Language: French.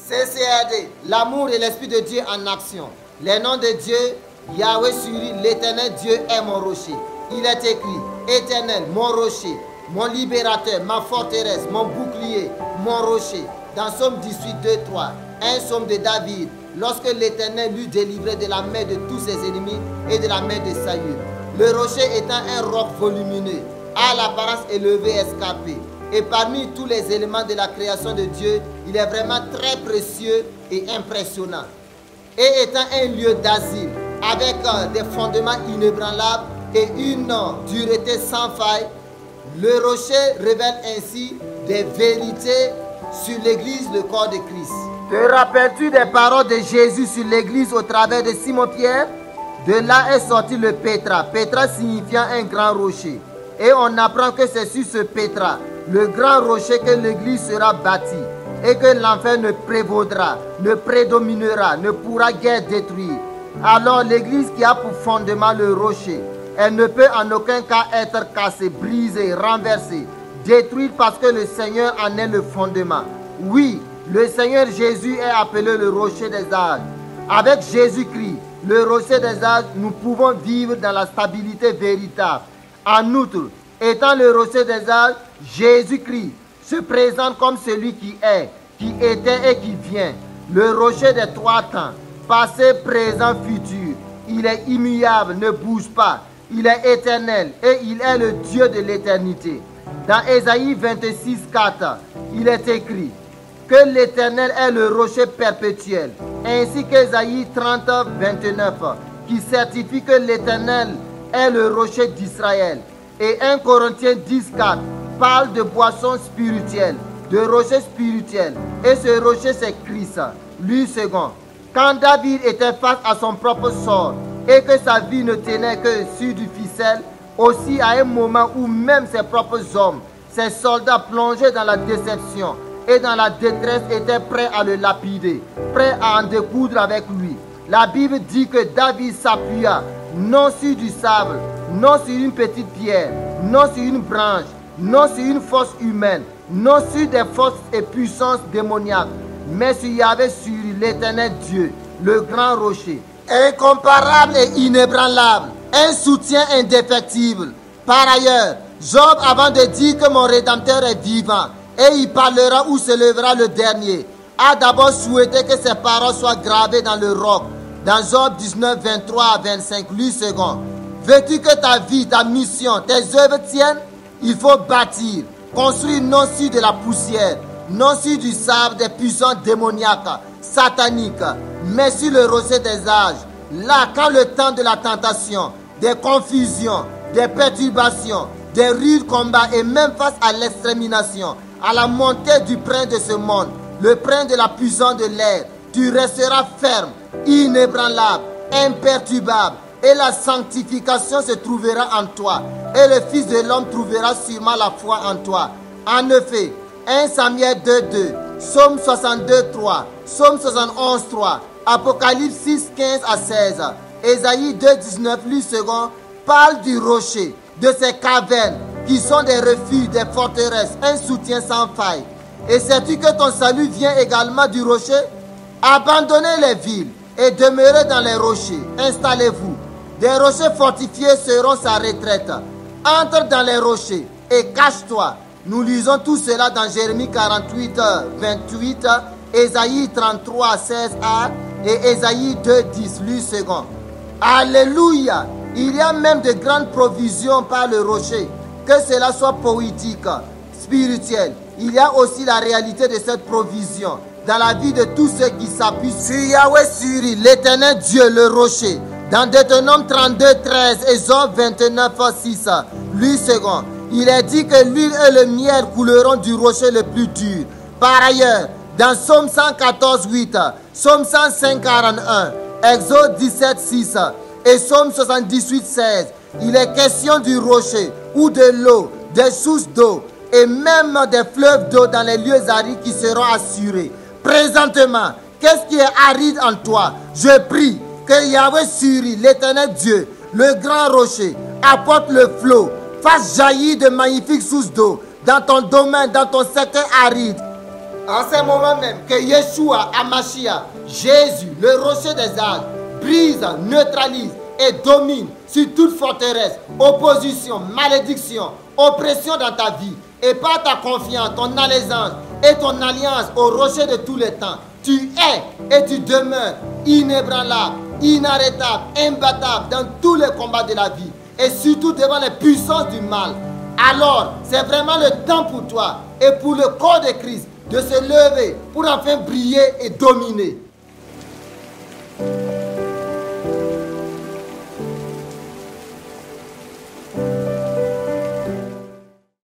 CCRD, l'amour et l'Esprit de Dieu en action. Les noms de Dieu, Yahweh Suri, l'Éternel Dieu est mon rocher. Il est écrit, Éternel, mon rocher, mon libérateur, ma forteresse, mon bouclier, mon rocher. Dans Somme 18, 2, 3, un psaume de David, lorsque l'Éternel l'eut délivré de la main de tous ses ennemis et de la main de Saül. Le rocher étant un roc volumineux, à l'apparence élevée et escarpée. Et parmi tous les éléments de la création de Dieu, il est vraiment très précieux et impressionnant. Et étant un lieu d'asile, avec des fondements inébranlables et une dureté sans faille, le rocher révèle ainsi des vérités sur l'Église, le corps de Christ. Te rappelles-tu des paroles de Jésus sur l'Église au travers de Simon-Pierre? De là est sorti le Pétra, Pétra signifiant un grand rocher. Et on apprend que c'est sur ce Pétra, le grand rocher, que l'Église sera bâtie et que l'enfer ne prévaudra, ne prédominera, ne pourra guère détruire. Alors l'Église qui a pour fondement le rocher, elle ne peut en aucun cas être cassée, brisée, renversée, détruite parce que le Seigneur en est le fondement. Oui, le Seigneur Jésus est appelé le rocher des âges. Avec Jésus-Christ, le rocher des âges, nous pouvons vivre dans la stabilité véritable. En outre, étant le rocher des âges, Jésus-Christ se présente comme celui qui est, qui était et qui vient. Le rocher des trois temps, passé, présent, futur. Il est immuable, ne bouge pas. Il est éternel et il est le Dieu de l'éternité. Dans Ésaïe 26, 4, il est écrit que l'Éternel est le rocher perpétuel, ainsi qu'Ésaïe 30, 29, qui certifie que l'Éternel est le rocher d'Israël. Et 1 Corinthiens 10, 4 parle de boisson spirituelle, de rocher spirituel. Et ce rocher, c'est Christ, lui second. Quand David était face à son propre sort et que sa vie ne tenait que sur du ficelle, aussi à un moment où même ses propres hommes, ses soldats plongés dans la déception et dans la détresse étaient prêts à le lapider, prêts à en découdre avec lui. La Bible dit que David s'appuya non sur du sable, non sur une petite pierre, non sur une branche, non sur une force humaine, non sur des forces et puissances démoniaques, mais sur Yahweh, sur l'Éternel Dieu, le grand rocher, incomparable et inébranlable, un soutien indéfectible. Par ailleurs, Job, avant de dire que mon Rédempteur est vivant et il parlera où se lèvera le dernier, a d'abord souhaité que ses paroles soient gravées dans le roc. Dans Job 19, 23 à 25, lui second. Veux-tu que ta vie, ta mission, tes œuvres tiennent? Il faut bâtir, construire non sur de la poussière, non sur du sable des puissants démoniaques, sataniques, mais sur le rocher des âges. Là, quand le temps de la tentation, des confusions, des perturbations, des rudes combats et même face à l'extermination, à la montée du prince de ce monde, le prince de la puissance de l'air, tu resteras ferme, inébranlable, imperturbable, et la sanctification se trouvera en toi, et le Fils de l'homme trouvera sûrement la foi en toi. En effet, 1 Samuel 2, 2, Psaume 62, 3, Psaume 71, 3, Apocalypse 6, 15 à 16, Ésaïe 2, 19, lui second, parle du rocher, de ces cavernes qui sont des refuges, des forteresses, un soutien sans faille. Et sais-tu que ton salut vient également du rocher? Abandonnez les villes et demeurez dans les rochers. Installez-vous. Des rochers fortifiés seront sa retraite. Entre dans les rochers et cache-toi. Nous lisons tout cela dans Jérémie 48, 28, Ésaïe 33, 16a et Ésaïe 2, 10, lui second. Alléluia! Il y a même de grandes provisions par le rocher. Que cela soit poétique, spirituel. Il y a aussi la réalité de cette provision dans la vie de tous ceux qui s'appuient sur Yahweh, sur l'Éternel Dieu, le rocher. Dans Deutéronome 32, 13 et Job 29, 6, lui second, il est dit que l'huile et le miel couleront du rocher le plus dur. Par ailleurs, dans Psaume 114, 8, Psaume 105, 41, Exode 17, 6 et Psaume 78, 16, il est question du rocher ou de l'eau, des sources d'eau et même des fleuves d'eau dans les lieux arides qui seront assurés. Présentement, qu'est-ce qui est aride en toi? Je prie que Yahweh Suri, l'Éternel Dieu, le grand rocher, apporte le flot, fasse jaillir de magnifiques sources d'eau dans ton domaine, dans ton secteur aride. En ce moment même que Yeshua Amashia, Jésus, le rocher des âges, brise, neutralise et domine sur toute forteresse, opposition, malédiction, oppression dans ta vie. Et par ta confiance, ton allégeance et ton alliance au rocher de tous les temps, tu es et tu demeures inébranlable, inarrêtable, imbattable dans tous les combats de la vie et surtout devant les puissances du mal. Alors, c'est vraiment le temps pour toi et pour le corps de Christ de se lever pour enfin briller et dominer.